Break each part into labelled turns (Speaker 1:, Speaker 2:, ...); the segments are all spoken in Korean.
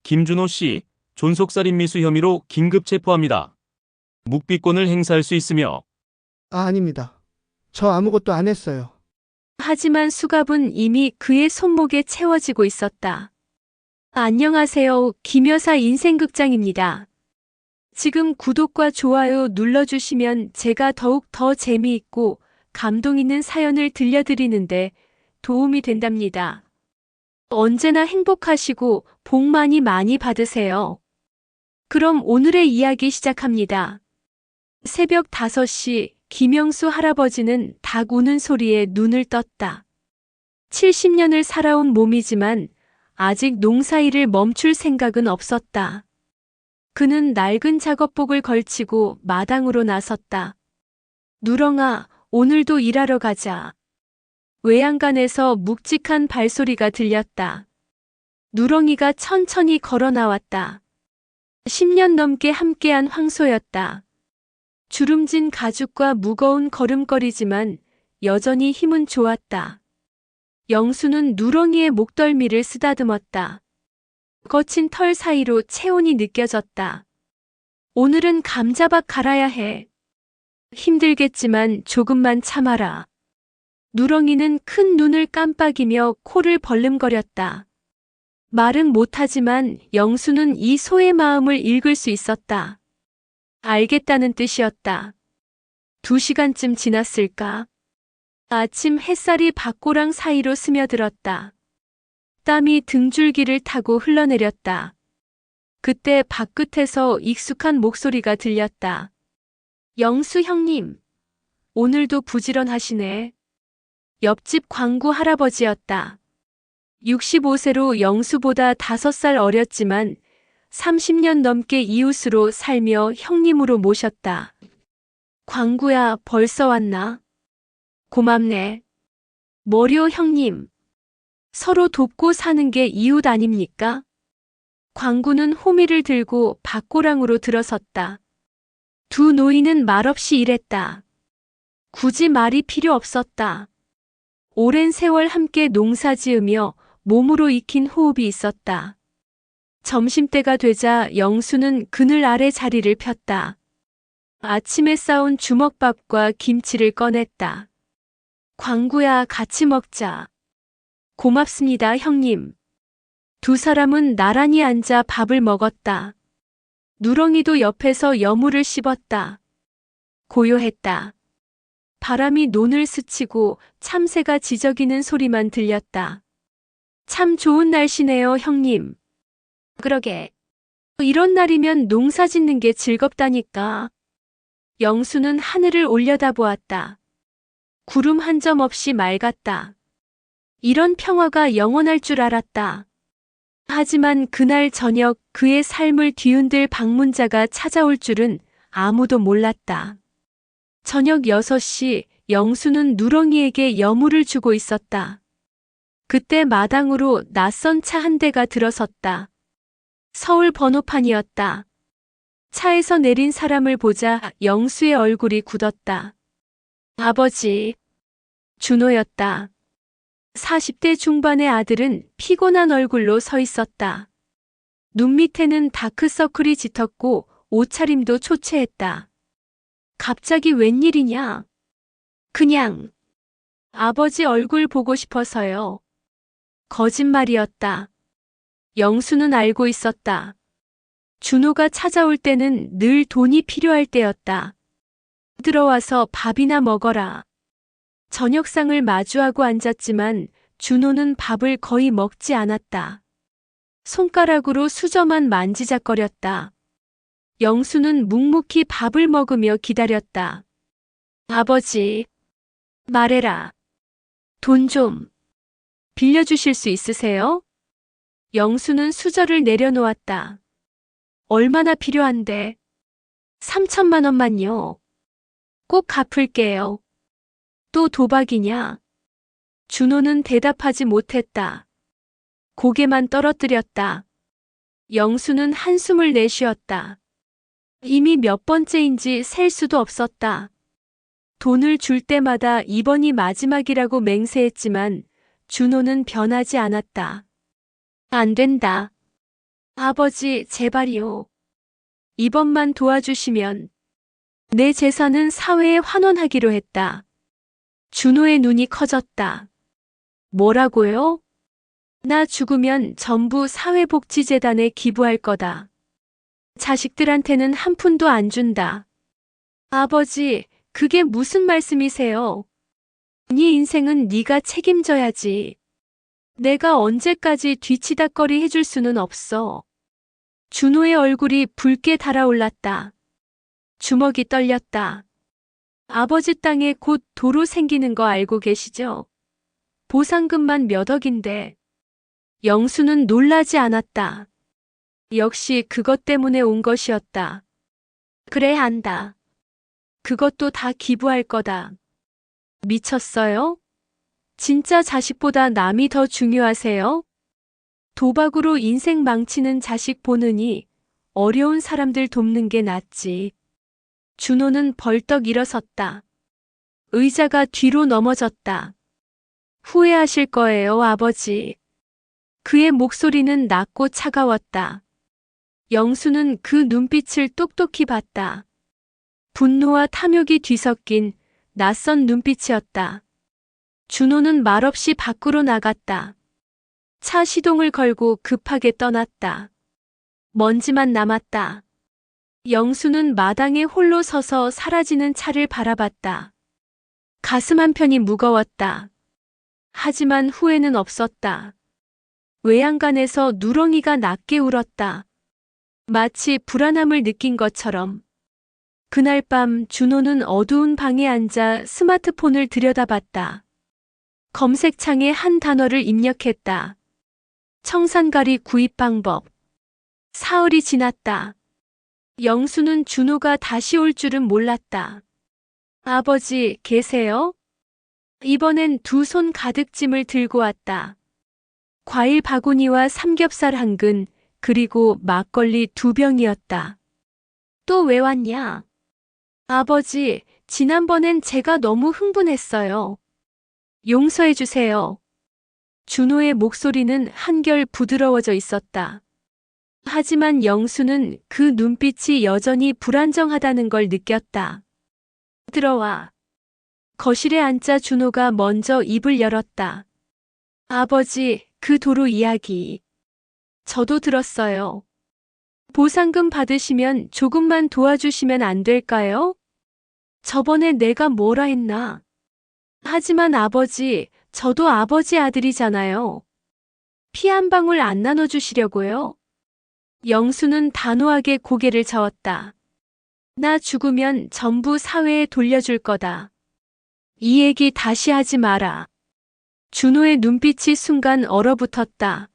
Speaker 1: 김준호 씨, 존속살인 미수 혐의로 긴급 체포합니다. 묵비권을 행사할 수 있으며
Speaker 2: 아닙니다. 저 아무것도 안 했어요.
Speaker 3: 하지만 수갑은 이미 그의 손목에 채워지고 있었다. 안녕하세요. 김여사 인생극장입니다. 지금 구독과 좋아요 눌러주시면 제가 더욱 더 재미있고 감동 있는 사연을 들려드리는데 도움이 된답니다. 언제나 행복하시고 복 많이 많이 받으세요. 그럼 오늘의 이야기 시작합니다. 새벽 5시 김영수 할아버지는 닭 우는 소리에 눈을 떴다. 70년을 살아온 몸이지만 아직 농사일을 멈출 생각은 없었다. 그는 낡은 작업복을 걸치고 마당으로 나섰다. 누렁아, 오늘도 일하러 가자. 외양간에서 묵직한 발소리가 들렸다. 누렁이가 천천히 걸어 나왔다. 10년 넘게 함께한 황소였다. 주름진 가죽과 무거운 걸음걸이지만 여전히 힘은 좋았다. 영수는 누렁이의 목덜미를 쓰다듬었다. 거친 털 사이로 체온이 느껴졌다. 오늘은 감자밥 갈아야 해. 힘들겠지만 조금만 참아라. 누렁이는 큰 눈을 깜빡이며 코를 벌름거렸다. 말은 못하지만 영수는 이 소의 마음을 읽을 수 있었다. 알겠다는 뜻이었다. 2시간쯤 지났을까? 아침 햇살이 밭고랑 사이로 스며들었다. 땀이 등줄기를 타고 흘러내렸다. 그때 밭끝에서 익숙한 목소리가 들렸다. 영수 형님, 오늘도 부지런하시네. 옆집 광구 할아버지였다. 65세로 영수보다 5살 어렸지만 30년 넘게 이웃으로 살며 형님으로 모셨다. 광구야, 벌써 왔나? 고맙네. 머료 형님. 서로 돕고 사는 게 이웃 아닙니까? 광구는 호미를 들고 밭고랑으로 들어섰다. 두 노인은 말없이 일했다. 굳이 말이 필요 없었다. 오랜 세월 함께 농사 지으며 몸으로 익힌 호흡이 있었다. 점심때가 되자 영수는 그늘 아래 자리를 폈다. 아침에 싸온 주먹밥과 김치를 꺼냈다. 광구야, 같이 먹자. 고맙습니다, 형님. 두 사람은 나란히 앉아 밥을 먹었다. 누렁이도 옆에서 여물을 씹었다. 고요했다. 바람이 논을 스치고 참새가 지저귀는 소리만 들렸다. 참 좋은 날씨네요, 형님. 그러게. 이런 날이면 농사 짓는 게 즐겁다니까. 영수는 하늘을 올려다보았다. 구름 한 점 없이 맑았다. 이런 평화가 영원할 줄 알았다. 하지만 그날 저녁 그의 삶을 뒤흔들 방문자가 찾아올 줄은 아무도 몰랐다. 저녁 6시 영수는 누렁이에게 여물을 주고 있었다. 그때 마당으로 낯선 차 한 대가 들어섰다. 서울 번호판이었다. 차에서 내린 사람을 보자 영수의 얼굴이 굳었다. 아버지. 준호였다. 40대 중반의 아들은 피곤한 얼굴로 서 있었다. 눈 밑에는 다크서클이 짙었고 옷차림도 초췌했다. 갑자기 웬일이냐? 그냥 아버지 얼굴 보고 싶어서요. 거짓말이었다. 영수는 알고 있었다. 준호가 찾아올 때는 늘 돈이 필요할 때였다. 들어와서 밥이나 먹어라. 저녁상을 마주하고 앉았지만 준호는 밥을 거의 먹지 않았다. 손가락으로 수저만 만지작거렸다. 영수는 묵묵히 밥을 먹으며 기다렸다. 아버지, 말해라. 돈 좀 빌려주실 수 있으세요? 영수는 수저를 내려놓았다. 얼마나 필요한데? 3천만 원만요. 꼭 갚을게요. 또 도박이냐? 준호는 대답하지 못했다. 고개만 떨어뜨렸다. 영수는 한숨을 내쉬었다. 이미 몇 번째인지 셀 수도 없었다. 돈을 줄 때마다 이번이 마지막이라고 맹세했지만 준호는 변하지 않았다. 안 된다. 아버지, 제발이요. 이번만 도와주시면 내 재산은 사회에 환원하기로 했다. 준호의 눈이 커졌다. 뭐라고요? 나 죽으면 전부 사회복지재단에 기부할 거다. 자식들한테는 한 푼도 안 준다. 아버지, 그게 무슨 말씀이세요? 네 인생은 네가 책임져야지. 내가 언제까지 뒤치다꺼리 해줄 수는 없어. 준호의 얼굴이 붉게 달아올랐다. 주먹이 떨렸다. 아버지 땅에 곧 도로 생기는 거 알고 계시죠? 보상금만 몇 억인데. 영수는 놀라지 않았다. 역시 그것 때문에 온 것이었다. 그래 한다. 그것도 다 기부할 거다. 미쳤어요? 진짜 자식보다 남이 더 중요하세요? 도박으로 인생 망치는 자식 보느니 어려운 사람들 돕는 게 낫지. 준호는 벌떡 일어섰다. 의자가 뒤로 넘어졌다. 후회하실 거예요, 아버지. 그의 목소리는 낮고 차가웠다. 영수는 그 눈빛을 똑똑히 봤다. 분노와 탐욕이 뒤섞인 낯선 눈빛이었다. 준호는 말없이 밖으로 나갔다. 차 시동을 걸고 급하게 떠났다. 먼지만 남았다. 영수는 마당에 홀로 서서 사라지는 차를 바라봤다. 가슴 한편이 무거웠다. 하지만 후회는 없었다. 외양간에서 누렁이가 낮게 울었다. 마치 불안함을 느낀 것처럼. 그날 밤 준호는 어두운 방에 앉아 스마트폰을 들여다봤다. 검색창에 한 단어를 입력했다. 청산가리 구입 방법. 사흘이 지났다. 영수는 준호가 다시 올 줄은 몰랐다. 아버지, 계세요? 이번엔 두 손 가득 짐을 들고 왔다. 과일 바구니와 삼겹살 한 근, 그리고 막걸리 2병이었다. 또 왜 왔냐? 아버지, 지난번엔 제가 너무 흥분했어요. 용서해 주세요. 준호의 목소리는 한결 부드러워져 있었다. 하지만 영수는 그 눈빛이 여전히 불안정하다는 걸 느꼈다. 들어와. 거실에 앉자 준호가 먼저 입을 열었다. 아버지, 그 도로 이야기. 저도 들었어요. 보상금 받으시면 조금만 도와주시면 안 될까요? 저번에 내가 뭐라 했나? 하지만 아버지, 저도 아버지 아들이잖아요. 피 한 방울 안 나눠주시려고요? 영수는 단호하게 고개를 저었다. 나 죽으면 전부 사회에 돌려줄 거다. 이 얘기 다시 하지 마라. 준호의 눈빛이 순간 얼어붙었다.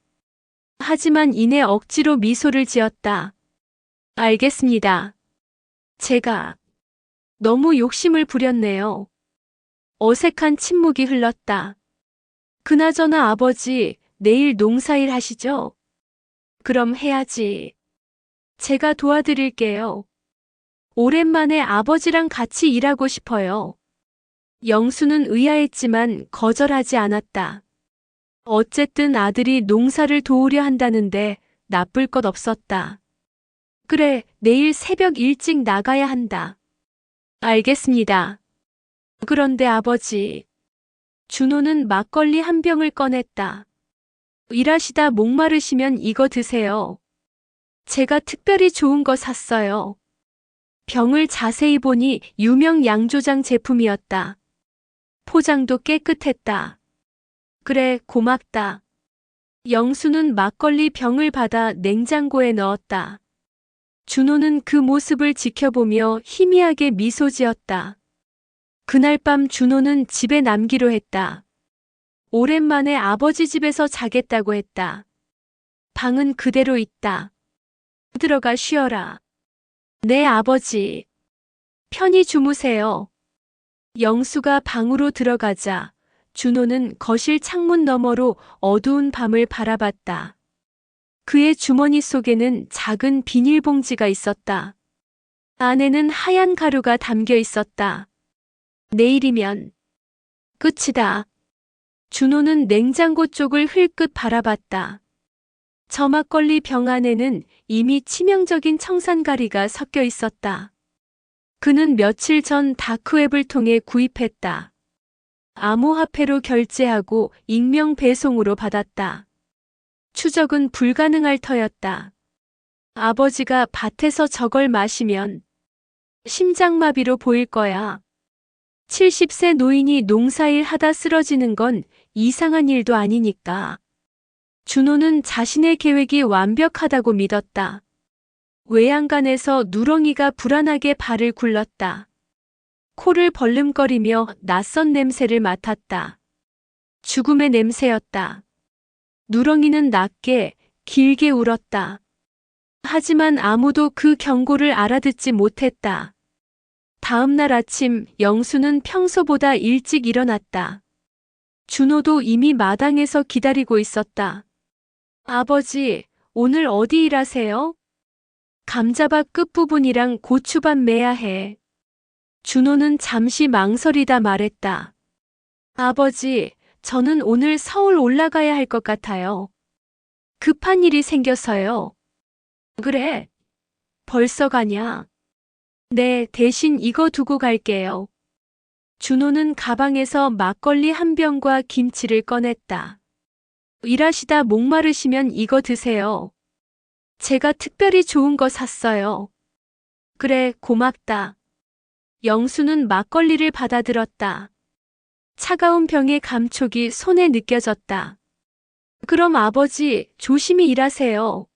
Speaker 3: 하지만 이내 억지로 미소를 지었다. 알겠습니다. 제가 너무 욕심을 부렸네요. 어색한 침묵이 흘렀다. 그나저나 아버지, 내일 농사일 하시죠? 그럼 해야지. 제가 도와드릴게요. 오랜만에 아버지랑 같이 일하고 싶어요. 영수는 의아했지만 거절하지 않았다. 어쨌든 아들이 농사를 도우려 한다는데 나쁠 것 없었다. 그래, 내일 새벽 일찍 나가야 한다. 알겠습니다. 그런데 아버지. 준호는 막걸리 한 병을 꺼냈다. 일하시다 목마르시면 이거 드세요. 제가 특별히 좋은 거 샀어요. 병을 자세히 보니 유명 양조장 제품이었다. 포장도 깨끗했다. 그래, 고맙다. 영수는 막걸리 병을 받아 냉장고에 넣었다. 준호는 그 모습을 지켜보며 희미하게 미소 지었다. 그날 밤 준호는 집에 남기로 했다. 오랜만에 아버지 집에서 자겠다고 했다. 방은 그대로 있다. 들어가 쉬어라. 네, 아버지. 편히 주무세요. 영수가 방으로 들어가자 준호는 거실 창문 너머로 어두운 밤을 바라봤다. 그의 주머니 속에는 작은 비닐봉지가 있었다. 안에는 하얀 가루가 담겨 있었다. 내일이면 끝이다. 준호는 냉장고 쪽을 흘끗 바라봤다. 저 막걸리 병 안에는 이미 치명적인 청산가리가 섞여 있었다. 그는 며칠 전 다크웹을 통해 구입했다. 암호화폐로 결제하고 익명 배송으로 받았다. 추적은 불가능할 터였다. 아버지가 밭에서 저걸 마시면 심장마비로 보일 거야. 70세 노인이 농사일 하다 쓰러지는 건 이상한 일도 아니니까. 준호는 자신의 계획이 완벽하다고 믿었다. 외양간에서 누렁이가 불안하게 발을 굴렀다. 코를 벌름거리며 낯선 냄새를 맡았다. 죽음의 냄새였다. 누렁이는 낮게, 길게 울었다. 하지만 아무도 그 경고를 알아듣지 못했다. 다음 날 아침 영수는 평소보다 일찍 일어났다. 준호도 이미 마당에서 기다리고 있었다. 아버지, 오늘 어디 일하세요? 감자밭 끝부분이랑 고추밭 매야 해. 준호는 잠시 망설이다 말했다. 아버지, 저는 오늘 서울 올라가야 할 것 같아요. 급한 일이 생겨서요. 그래? 벌써 가냐? 네, 대신 이거 두고 갈게요. 준호는 가방에서 막걸리 한 병과 김치를 꺼냈다. 일하시다 목마르시면 이거 드세요. 제가 특별히 좋은 거 샀어요. 그래, 고맙다. 영수는 막걸리를 받아들었다. 차가운 병의 감촉이 손에 느껴졌다. 그럼 아버지, 조심히 일하세요.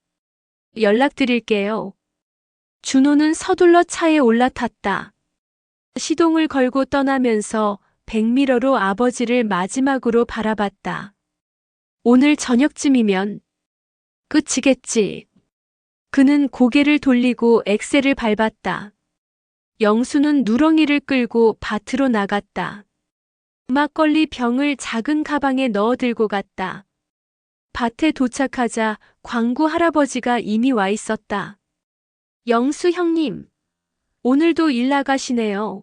Speaker 3: 연락드릴게요. 준호는 서둘러 차에 올라탔다. 시동을 걸고 떠나면서 백미러로 아버지를 마지막으로 바라봤다. 오늘 저녁쯤이면 끝이겠지. 그는 고개를 돌리고 엑셀을 밟았다. 영수는 누렁이를 끌고 밭으로 나갔다. 막걸리 병을 작은 가방에 넣어 들고 갔다. 밭에 도착하자 광구 할아버지가 이미 와 있었다. 영수 형님, 오늘도 일 나가시네요.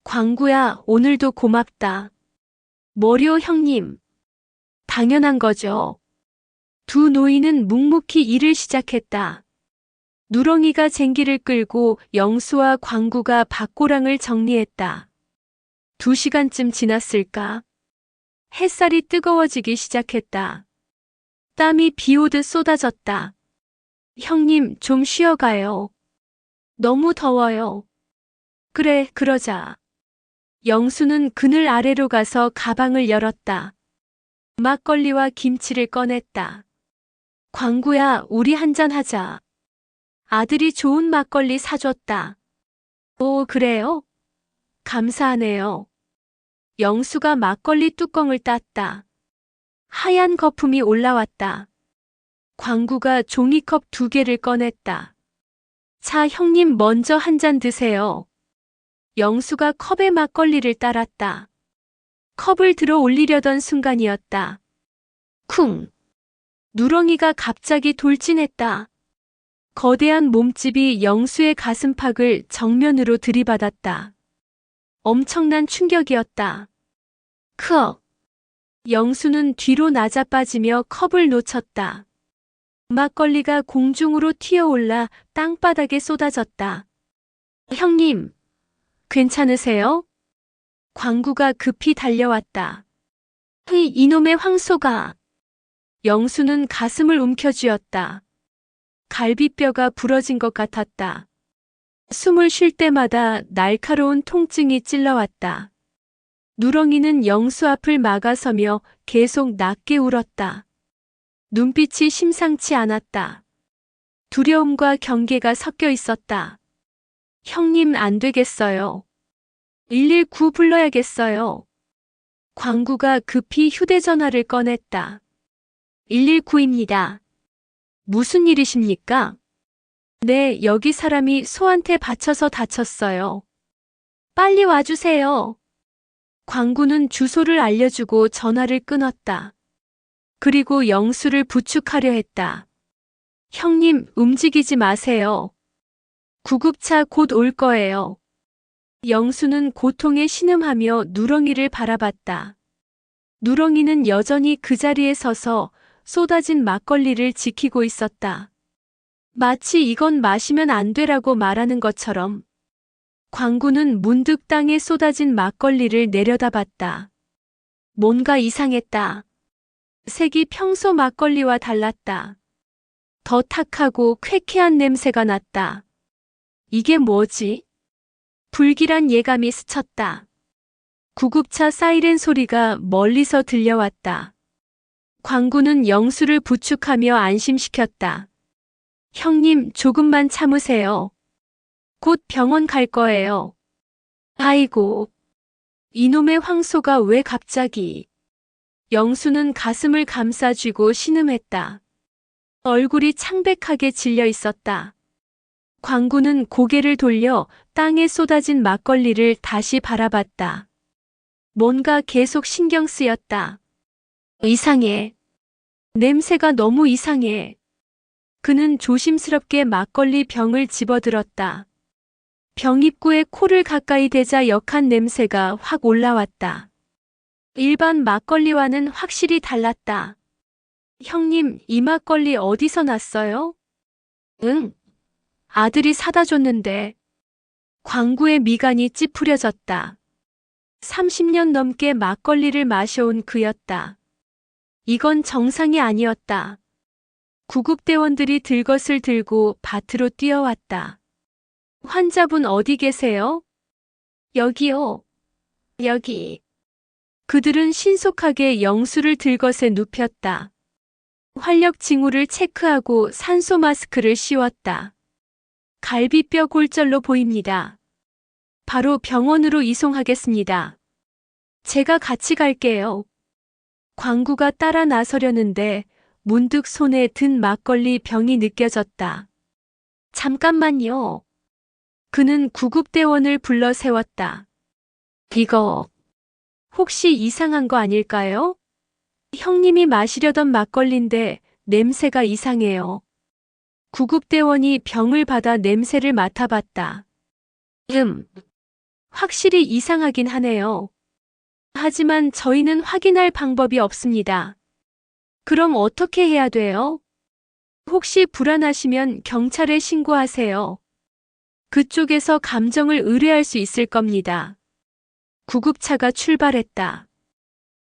Speaker 3: 광구야, 오늘도 고맙다. 머료 형님, 당연한 거죠. 두 노인은 묵묵히 일을 시작했다. 누렁이가 쟁기를 끌고 영수와 광구가 밭고랑을 정리했다. 2시간쯤 지났을까? 햇살이 뜨거워지기 시작했다. 땀이 비 오듯 쏟아졌다. 형님, 좀 쉬어가요. 너무 더워요. 그래, 그러자. 영수는 그늘 아래로 가서 가방을 열었다. 막걸리와 김치를 꺼냈다. 광구야, 우리 한잔 하자. 아들이 좋은 막걸리 사줬다. 오, 그래요? 감사하네요. 영수가 막걸리 뚜껑을 땄다. 하얀 거품이 올라왔다. 광구가 종이컵 2개를 꺼냈다. 자, 형님 먼저 한 잔 드세요. 영수가 컵에 막걸리를 따랐다. 컵을 들어 올리려던 순간이었다. 쿵! 누렁이가 갑자기 돌진했다. 거대한 몸집이 영수의 가슴팍을 정면으로 들이받았다. 엄청난 충격이었다. 크억! 영수는 뒤로 낮아빠지며 컵을 놓쳤다. 막걸리가 공중으로 튀어올라 땅바닥에 쏟아졌다. 형님, 괜찮으세요? 광구가 급히 달려왔다. 이놈의 황소가! 영수는 가슴을 움켜쥐었다. 갈비뼈가 부러진 것 같았다. 숨을 쉴 때마다 날카로운 통증이 찔러왔다. 누렁이는 영수 앞을 막아서며 계속 낮게 울었다. 눈빛이 심상치 않았다. 두려움과 경계가 섞여 있었다. 형님, 안 되겠어요. 119 불러야겠어요. 광구가 급히 휴대전화를 꺼냈다. 119입니다. 무슨 일이십니까? 네, 여기 사람이 소한테 받쳐서 다쳤어요. 빨리 와주세요. 광구는 주소를 알려주고 전화를 끊었다. 그리고 영수를 부축하려 했다. 형님, 움직이지 마세요. 구급차 곧 올 거예요. 영수는 고통에 신음하며 누렁이를 바라봤다. 누렁이는 여전히 그 자리에 서서 쏟아진 막걸리를 지키고 있었다. 마치 이건 마시면 안 되라고 말하는 것처럼. 광구는 문득 땅에 쏟아진 막걸리를 내려다봤다. 뭔가 이상했다. 색이 평소 막걸리와 달랐다. 더 탁하고 쾌쾌한 냄새가 났다. 이게 뭐지? 불길한 예감이 스쳤다. 구급차 사이렌 소리가 멀리서 들려왔다. 광구는 영수를 부축하며 안심시켰다. 형님, 조금만 참으세요. 곧 병원 갈 거예요. 아이고, 이놈의 황소가 왜 갑자기. 영수는 가슴을 감싸쥐고 신음했다. 얼굴이 창백하게 질려 있었다. 광구는 고개를 돌려 땅에 쏟아진 막걸리를 다시 바라봤다. 뭔가 계속 신경 쓰였다. 이상해. 냄새가 너무 이상해. 그는 조심스럽게 막걸리 병을 집어들었다. 병 입구에 코를 가까이 대자 역한 냄새가 확 올라왔다. 일반 막걸리와는 확실히 달랐다. 형님, 이 막걸리 어디서 났어요? 응. 아들이 사다 줬는데. 광구의 미간이 찌푸려졌다. 30년 넘게 막걸리를 마셔온 그였다. 이건 정상이 아니었다. 구급대원들이 들것을 들고 밭으로 뛰어왔다. 환자분 어디 계세요? 여기요. 여기. 그들은 신속하게 영수를 들것에 눕혔다. 활력 징후를 체크하고 산소 마스크를 씌웠다. 갈비뼈 골절로 보입니다. 바로 병원으로 이송하겠습니다. 제가 같이 갈게요. 광구가 따라 나서려는데 문득 손에 든 막걸리 병이 느껴졌다. 잠깐만요. 그는 구급대원을 불러 세웠다. 이거 혹시 이상한 거 아닐까요? 형님이 마시려던 막걸리인데 냄새가 이상해요. 구급대원이 병을 받아 냄새를 맡아봤다. 확실히 이상하긴 하네요. 하지만 저희는 확인할 방법이 없습니다. 그럼 어떻게 해야 돼요? 혹시 불안하시면 경찰에 신고하세요. 그쪽에서 감정을 의뢰할 수 있을 겁니다. 구급차가 출발했다.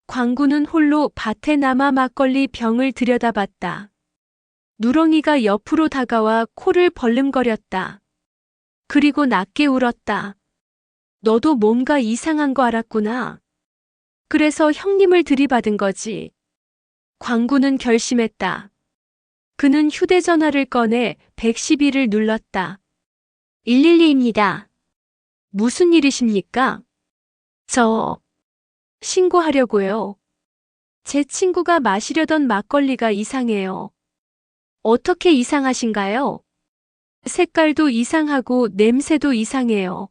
Speaker 3: 광구는 홀로 밭에 남아 막걸리 병을 들여다봤다. 누렁이가 옆으로 다가와 코를 벌름거렸다. 그리고 낮게 울었다. 너도 뭔가 이상한 거 알았구나. 그래서 형님을 들이받은 거지. 광구는 결심했다. 그는 휴대전화를 꺼내 112를 눌렀다. 112입니다. 무슨 일이십니까? 신고하려고요. 제 친구가 마시려던 막걸리가 이상해요. 어떻게 이상하신가요? 색깔도 이상하고 냄새도 이상해요.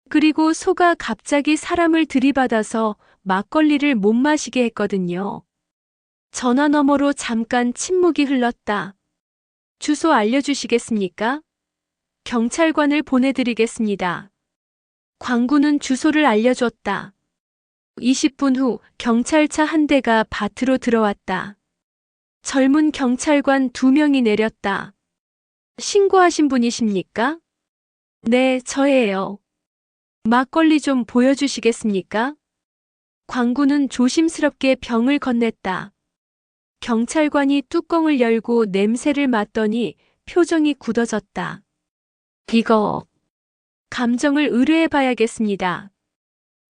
Speaker 3: 그리고 소가 갑자기 사람을 들이받아서 막걸리를 못 마시게 했거든요. 전화 너머로 잠깐 침묵이 흘렀다. 주소 알려주시겠습니까? 경찰관을 보내드리겠습니다. 광구는 주소를 알려줬다. 20분 후 경찰차 한 대가 밭으로 들어왔다. 젊은 경찰관 2명이 내렸다. 신고하신 분이십니까? 네, 저예요. 막걸리 좀 보여주시겠습니까? 광구는 조심스럽게 병을 건넸다. 경찰관이 뚜껑을 열고 냄새를 맡더니 표정이 굳어졌다. 이거 감정을 의뢰해 봐야겠습니다.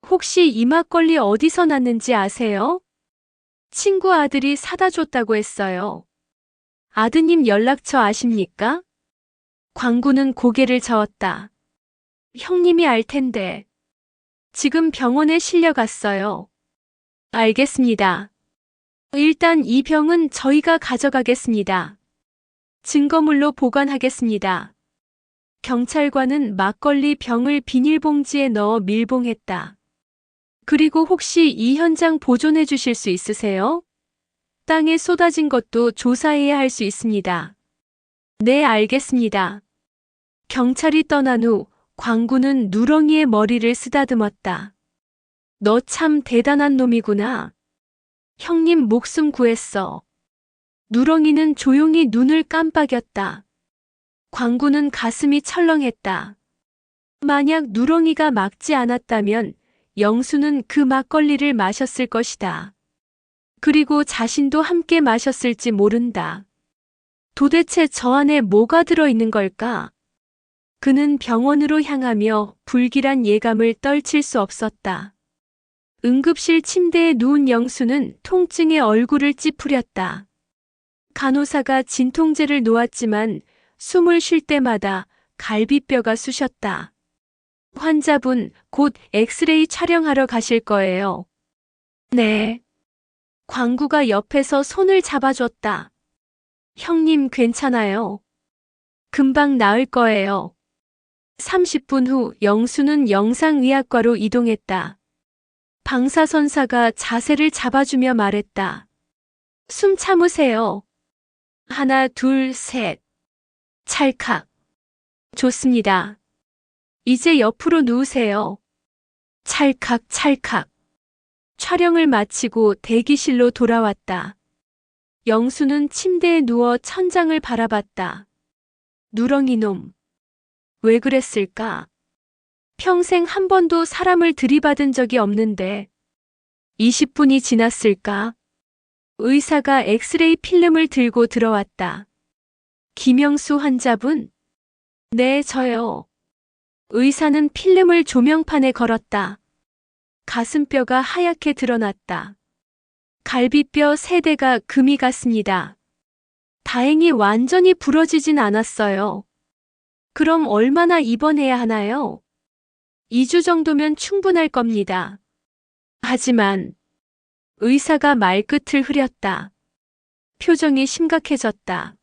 Speaker 3: 혹시 이 막걸리 어디서 났는지 아세요? 친구 아들이 사다 줬다고 했어요. 아드님 연락처 아십니까? 광구는 고개를 저었다. 형님이 알 텐데. 지금 병원에 실려갔어요. 알겠습니다. 일단 이 병은 저희가 가져가겠습니다. 증거물로 보관하겠습니다. 경찰관은 막걸리 병을 비닐봉지에 넣어 밀봉했다. 그리고 혹시 이 현장 보존해 주실 수 있으세요? 땅에 쏟아진 것도 조사해야 할 수 있습니다. 네, 알겠습니다. 경찰이 떠난 후 광구는 누렁이의 머리를 쓰다듬었다. 너 참 대단한 놈이구나. 형님 목숨 구했어. 누렁이는 조용히 눈을 깜빡였다. 광구는 가슴이 철렁했다. 만약 누렁이가 막지 않았다면 영수는 그 막걸리를 마셨을 것이다. 그리고 자신도 함께 마셨을지 모른다. 도대체 저 안에 뭐가 들어있는 걸까? 그는 병원으로 향하며 불길한 예감을 떨칠 수 없었다. 응급실 침대에 누운 영수는 통증에 얼굴을 찌푸렸다. 간호사가 진통제를 놓았지만 숨을 쉴 때마다 갈비뼈가 쑤셨다. 환자분, 곧 엑스레이 촬영하러 가실 거예요. 네. 광구가 옆에서 손을 잡아줬다. 형님 괜찮아요. 금방 나을 거예요. 30분 후 영수는 영상의학과로 이동했다. 방사선사가 자세를 잡아주며 말했다. 숨 참으세요. 하나, 둘, 셋. 찰칵. 좋습니다. 이제 옆으로 누우세요. 찰칵, 찰칵. 촬영을 마치고 대기실로 돌아왔다. 영수는 침대에 누워 천장을 바라봤다. 누렁이 놈. 왜 그랬을까? 평생 한 번도 사람을 들이받은 적이 없는데. 20분이 지났을까? 의사가 엑스레이 필름을 들고 들어왔다. 김영수 환자분? 네, 저요. 의사는 필름을 조명판에 걸었다. 가슴뼈가 하얗게 드러났다. 갈비뼈 3대가 금이 갔습니다. 다행히 완전히 부러지진 않았어요. 그럼 얼마나 입원해야 하나요? 2주 정도면 충분할 겁니다. 하지만 의사가 말끝을 흐렸다. 표정이 심각해졌다.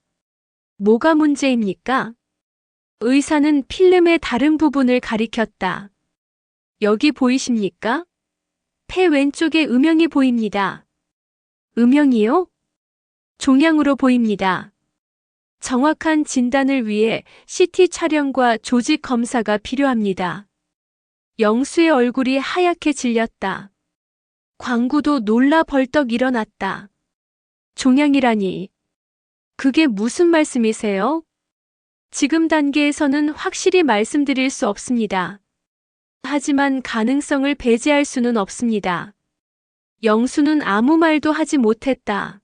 Speaker 3: 뭐가 문제입니까? 의사는 필름의 다른 부분을 가리켰다. 여기 보이십니까? 폐 왼쪽에 음영이 보입니다. 음영이요? 종양으로 보입니다. 정확한 진단을 위해 CT 촬영과 조직 검사가 필요합니다. 영수의 얼굴이 하얗게 질렸다. 광구도 놀라 벌떡 일어났다. 종양이라니. 그게 무슨 말씀이세요? 지금 단계에서는 확실히 말씀드릴 수 없습니다. 하지만 가능성을 배제할 수는 없습니다. 영수는 아무 말도 하지 못했다.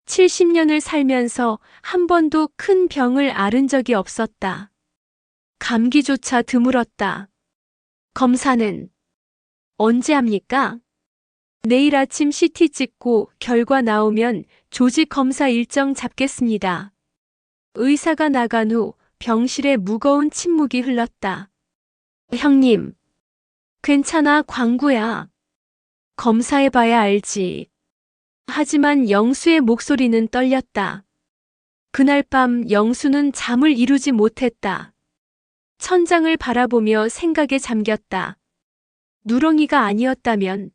Speaker 3: 70년을 살면서 한 번도 큰 병을 앓은 적이 없었다. 감기조차 드물었다. 검사는 언제 합니까? 내일 아침 CT 찍고 결과 나오면 조직 검사 일정 잡겠습니다. 의사가 나간 후 병실에 무거운 침묵이 흘렀다. 형님, 괜찮아, 광구야. 검사해봐야 알지. 하지만 영수의 목소리는 떨렸다. 그날 밤 영수는 잠을 이루지 못했다. 천장을 바라보며 생각에 잠겼다. 누렁이가 아니었다면,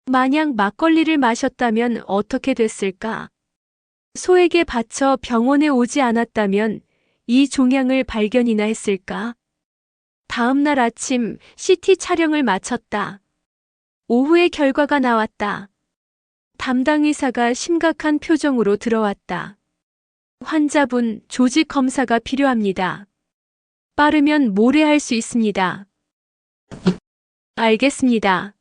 Speaker 3: 만약 막걸리를 마셨다면 어떻게 됐을까? 소에게 바쳐 병원에 오지 않았다면 이 종양을 발견이나 했을까? 다음 날 아침 CT 촬영을 마쳤다. 오후에 결과가 나왔다. 담당 의사가 심각한 표정으로 들어왔다. 환자분, 조직 검사가 필요합니다. 빠르면 모레 할 수 있습니다. 알겠습니다.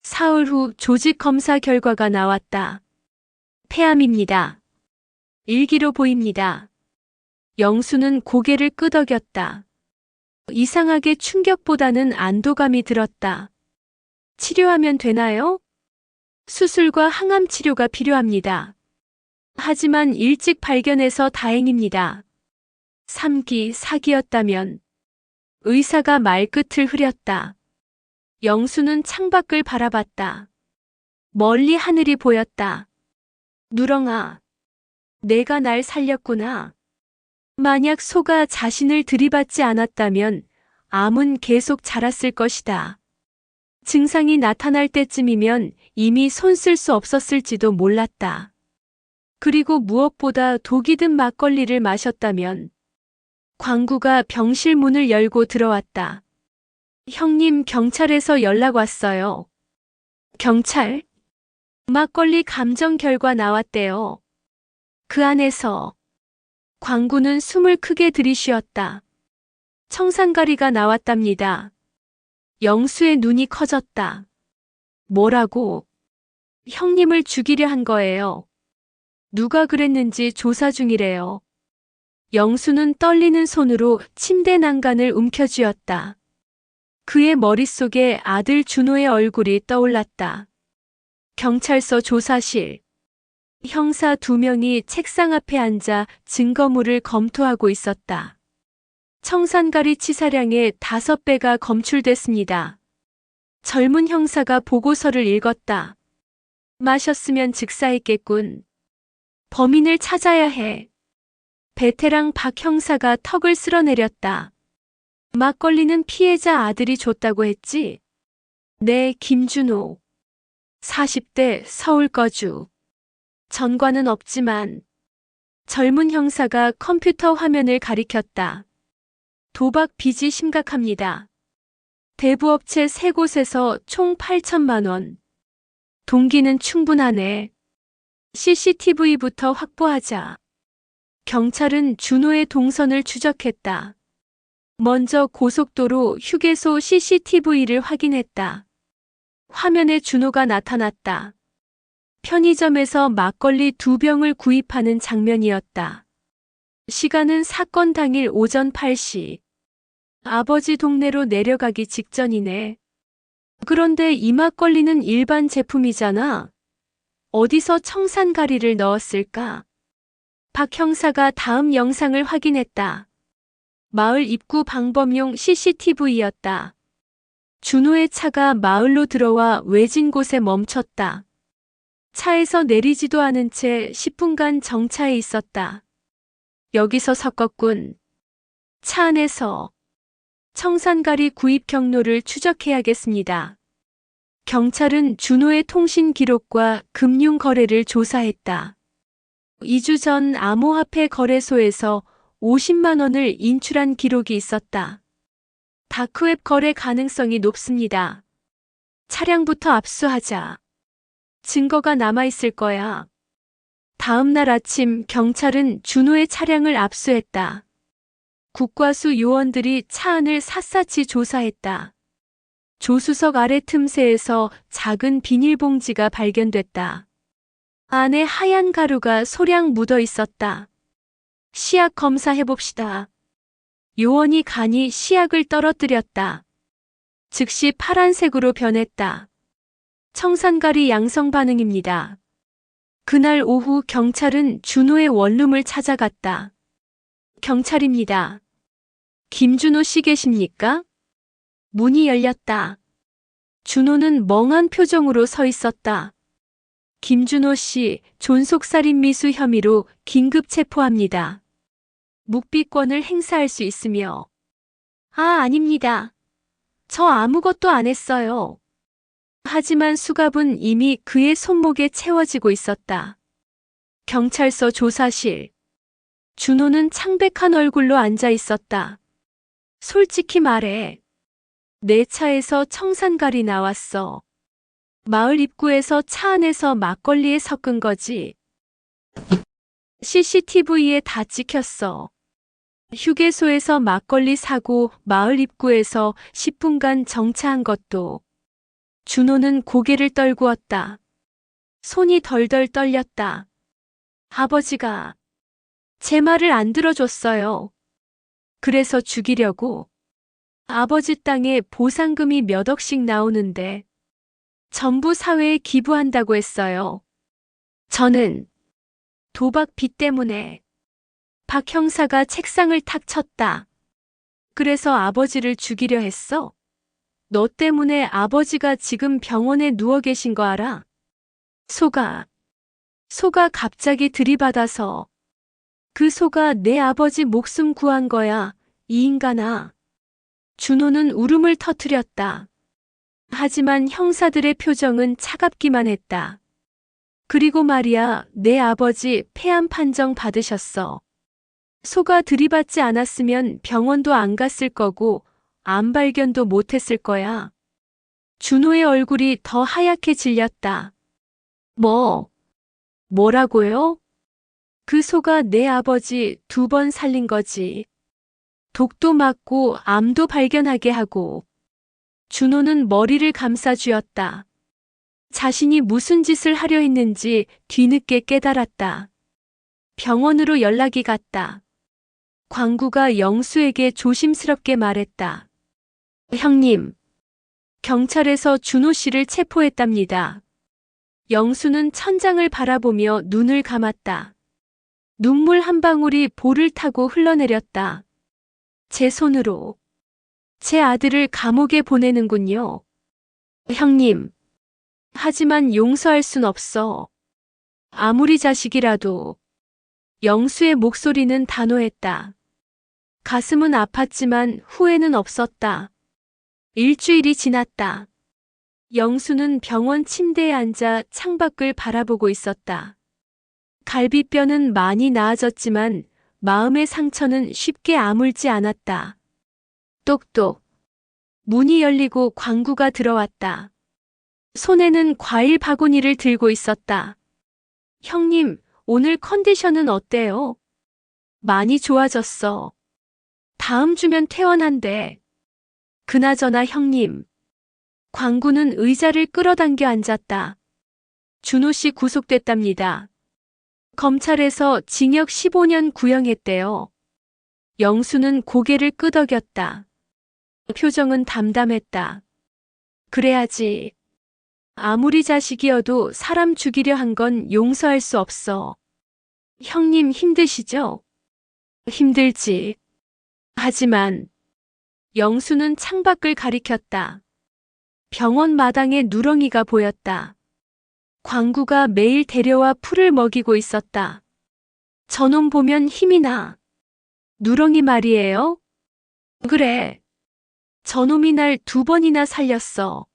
Speaker 3: 사흘 후 조직 검사 결과가 나왔다. 폐암입니다. 일기로 보입니다. 영수는 고개를 끄덕였다. 이상하게 충격보다는 안도감이 들었다. 치료하면 되나요? 수술과 항암 치료가 필요합니다. 하지만 일찍 발견해서 다행입니다. 3기, 4기였다면. 의사가 말끝을 흐렸다. 영수는 창밖을 바라봤다. 멀리 하늘이 보였다. 누렁아, 내가 날 살렸구나. 만약 소가 자신을 들이받지 않았다면 암은 계속 자랐을 것이다. 증상이 나타날 때쯤이면 이미 손 쓸 수 없었을지도 몰랐다. 그리고 무엇보다 독이 든 막걸리를 마셨다면. 광구가 병실 문을 열고 들어왔다. 형님, 경찰에서 연락 왔어요. 경찰? 막걸리 감정 결과 나왔대요. 그 안에서 광구는 숨을 크게 들이쉬었다. 청산가리가 나왔답니다. 영수의 눈이 커졌다. 뭐라고? 형님을 죽이려 한 거예요. 누가 그랬는지 조사 중이래요. 영수는 떨리는 손으로 침대 난간을 움켜쥐었다. 그의 머릿속에 아들 준호의 얼굴이 떠올랐다. 경찰서 조사실. 형사 2명이 책상 앞에 앉아 증거물을 검토하고 있었다. 청산가리 치사량의 5배가 검출됐습니다. 젊은 형사가 보고서를 읽었다. 마셨으면 즉사했겠군. 범인을 찾아야 해. 베테랑 박 형사가 턱을 쓸어내렸다. 막걸리는 피해자 아들이 줬다고 했지? 네, 김준호. 40대 서울 거주. 전과는 없지만. 젊은 형사가 컴퓨터 화면을 가리켰다. 도박 빚이 심각합니다. 대부업체 3곳에서 총 8천만 원. 동기는 충분하네. CCTV부터 확보하자. 경찰은 준호의 동선을 추적했다. 먼저 고속도로 휴게소 CCTV를 확인했다. 화면에 준호가 나타났다. 편의점에서 막걸리 2병을 구입하는 장면이었다. 시간은 사건 당일 오전 8시. 아버지 동네로 내려가기 직전이네. 그런데 이 막걸리는 일반 제품이잖아. 어디서 청산가리를 넣었을까? 박 형사가 다음 영상을 확인했다. 마을 입구 방범용 CCTV였다. 준호의 차가 마을로 들어와 외진 곳에 멈췄다. 차에서 내리지도 않은 채 10분간 정차해 있었다. 여기서 섞었군. 차 안에서 청산가리 구입 경로를 추적해야겠습니다. 경찰은 준호의 통신 기록과 금융 거래를 조사했다. 2주 전 암호화폐 거래소에서 50만 원을 인출한 기록이 있었다. 다크웹 거래 가능성이 높습니다. 차량부터 압수하자. 증거가 남아있을 거야. 다음 날 아침 경찰은 준호의 차량을 압수했다. 국과수 요원들이 차 안을 샅샅이 조사했다. 조수석 아래 틈새에서 작은 비닐봉지가 발견됐다. 안에 하얀 가루가 소량 묻어 있었다. 시약 검사해봅시다. 요원이 간이 시약을 떨어뜨렸다. 즉시 파란색으로 변했다. 청산가리 양성 반응입니다. 그날 오후 경찰은 준호의 원룸을 찾아갔다. 경찰입니다. 김준호 씨 계십니까? 문이 열렸다. 준호는 멍한 표정으로 서 있었다. 김준호 씨 존속살인 미수 혐의로 긴급 체포합니다. 묵비권을 행사할 수 있으며. 아닙니다. 저 아무것도 안 했어요. 하지만 수갑은 이미 그의 손목에 채워지고 있었다. 경찰서 조사실. 준호는 창백한 얼굴로 앉아 있었다. 솔직히 말해. 내 차에서 청산가리 나왔어. 마을 입구에서 차 안에서 막걸리에 섞은 거지. CCTV에 다 찍혔어. 휴게소에서 막걸리 사고 마을 입구에서 10분간 정차한 것도. 준호는 고개를 떨구었다. 손이 덜덜 떨렸다. 아버지가 제 말을 안 들어줬어요. 그래서 죽이려고. 아버지 땅에 보상금이 몇 억씩 나오는데 전부 사회에 기부한다고 했어요. 저는 도박 빚 때문에. 박 형사가 책상을 탁 쳤다. 그래서 아버지를 죽이려 했어? 너 때문에 아버지가 지금 병원에 누워 계신 거 알아? 소가 갑자기 들이받아서. 그 소가 내 아버지 목숨 구한 거야, 이 인간아. 준호는 울음을 터뜨렸다. 하지만 형사들의 표정은 차갑기만 했다. 그리고 말이야, 내 아버지 폐암 판정 받으셨어. 소가 들이받지 않았으면 병원도 안 갔을 거고 암 발견도 못했을 거야. 준호의 얼굴이 더 하얗게 질렸다. 뭐라고요? 그 소가 내 아버지 2번 살린 거지. 독도 맞고 암도 발견하게 하고. 준호는 머리를 감싸 쥐었다. 자신이 무슨 짓을 하려 했는지 뒤늦게 깨달았다. 병원으로 연락이 갔다. 광구가 영수에게 조심스럽게 말했다. 형님, 경찰에서 준호 씨를 체포했답니다. 영수는 천장을 바라보며 눈을 감았다. 눈물 한 방울이 볼을 타고 흘러내렸다. 제 손으로 제 아들을 감옥에 보내는군요. 형님, 하지만 용서할 순 없어. 아무리 자식이라도. 영수의 목소리는 단호했다. 가슴은 아팠지만 후회는 없었다. 일주일이 지났다. 영수는 병원 침대에 앉아 창밖을 바라보고 있었다. 갈비뼈는 많이 나아졌지만 마음의 상처는 쉽게 아물지 않았다. 똑똑. 문이 열리고 광구가 들어왔다. 손에는 과일 바구니를 들고 있었다. 형님, 오늘 컨디션은 어때요? 많이 좋아졌어. 다음 주면 퇴원한대. 그나저나 형님. 광구는 의자를 끌어당겨 앉았다. 준호 씨 구속됐답니다. 검찰에서 징역 15년 구형했대요. 영수는 고개를 끄덕였다. 표정은 담담했다. 그래야지. 아무리 자식이어도 사람 죽이려 한 건 용서할 수 없어. 형님 힘드시죠? 힘들지. 하지만 영수는 창밖을 가리켰다. 병원 마당에 누렁이가 보였다. 광구가 매일 데려와 풀을 먹이고 있었다. 저놈 보면 힘이 나. 누렁이 말이에요? 그래. 저놈이 날 2번이나 살렸어.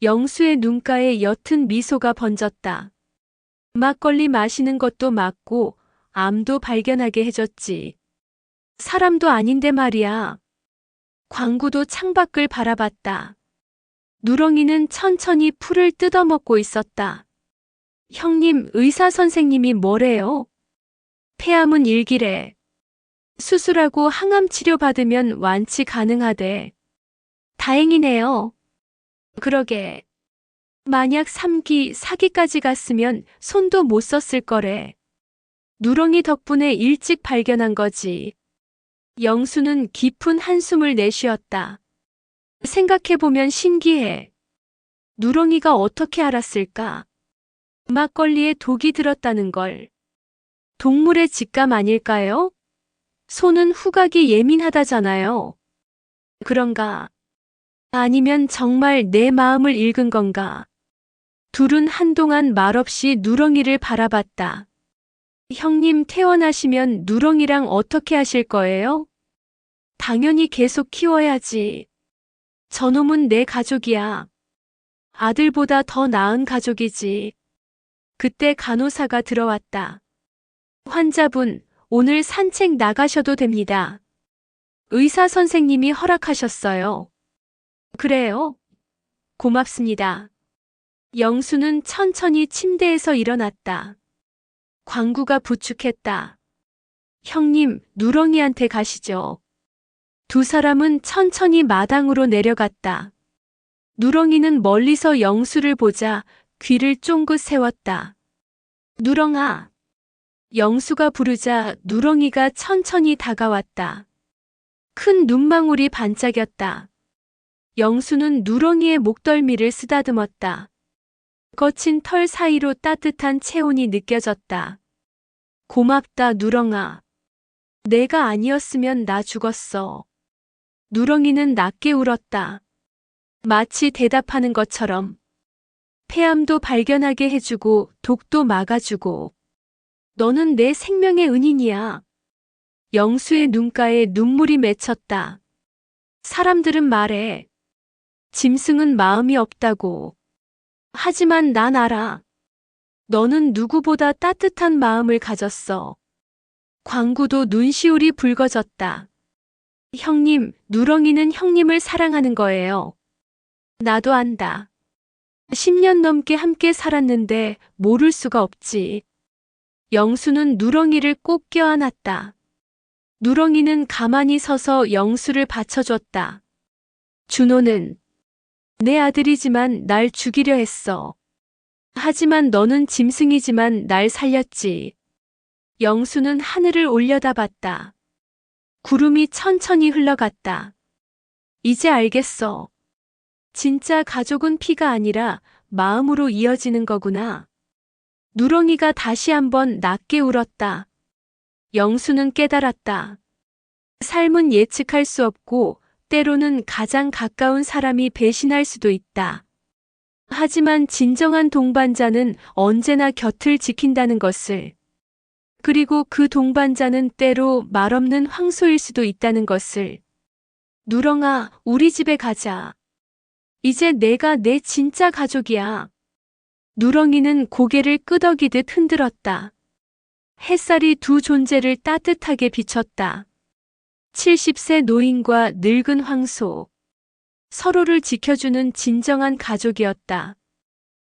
Speaker 3: 영수의 눈가에 옅은 미소가 번졌다. 막걸리 마시는 것도 맞고 암도 발견하게 해줬지. 사람도 아닌데 말이야. 광구도 창밖을 바라봤다. 누렁이는 천천히 풀을 뜯어먹고 있었다. 형님, 의사 선생님이 뭐래요? 폐암은 일기래. 수술하고 항암 치료 받으면 완치 가능하대. 다행이네요. 그러게. 만약 3기, 4기까지 갔으면 손도 못 썼을 거래. 누렁이 덕분에 일찍 발견한 거지. 영수는 깊은 한숨을 내쉬었다. 생각해보면 신기해. 누렁이가 어떻게 알았을까? 막걸리에 독이 들었다는 걸. 동물의 직감 아닐까요? 소는 후각이 예민하다잖아요. 그런가? 아니면 정말 내 마음을 읽은 건가? 둘은 한동안 말없이 누렁이를 바라봤다. 형님 퇴원하시면 누렁이랑 어떻게 하실 거예요? 당연히 계속 키워야지. 저놈은 내 가족이야. 아들보다 더 나은 가족이지. 그때 간호사가 들어왔다. 환자분, 오늘 산책 나가셔도 됩니다. 의사 선생님이 허락하셨어요. 그래요? 고맙습니다. 영수는 천천히 침대에서 일어났다. 광구가 부축했다. 형님, 누렁이한테 가시죠. 2 사람은 천천히 마당으로 내려갔다. 누렁이는 멀리서 영수를 보자 귀를 쫑긋 세웠다. 누렁아. 영수가 부르자 누렁이가 천천히 다가왔다. 큰 눈망울이 반짝였다. 영수는 누렁이의 목덜미를 쓰다듬었다. 거친 털 사이로 따뜻한 체온이 느껴졌다. 고맙다, 누렁아. 내가 아니었으면 나 죽었어. 누렁이는 낮게 울었다. 마치 대답하는 것처럼. 폐암도 발견하게 해주고 독도 막아주고. 너는 내 생명의 은인이야. 영수의 눈가에 눈물이 맺혔다. 사람들은 말해. 짐승은 마음이 없다고. 하지만 난 알아. 너는 누구보다 따뜻한 마음을 가졌어. 광구도 눈시울이 붉어졌다. 형님, 누렁이는 형님을 사랑하는 거예요. 나도 안다. 10년 넘게 함께 살았는데 모를 수가 없지. 영수는 누렁이를 꼭 껴안았다. 누렁이는 가만히 서서 영수를 받쳐줬다. 준호는 내 아들이지만 날 죽이려 했어. 하지만 너는 짐승이지만 날 살렸지. 영수는 하늘을 올려다봤다. 구름이 천천히 흘러갔다. 이제 알겠어. 진짜 가족은 피가 아니라 마음으로 이어지는 거구나. 누렁이가 다시 한번 낮게 울었다. 영수는 깨달았다. 삶은 예측할 수 없고 때로는 가장 가까운 사람이 배신할 수도 있다. 하지만 진정한 동반자는 언제나 곁을 지킨다는 것을, 그리고 그 동반자는 때로 말없는 황소일 수도 있다는 것을. 누렁아, 우리 집에 가자. 이제 내가 내 진짜 가족이야. 누렁이는 고개를 끄덕이듯 흔들었다. 햇살이 두 존재를 따뜻하게 비췄다. 70세 노인과 늙은 황소. 서로를 지켜주는 진정한 가족이었다.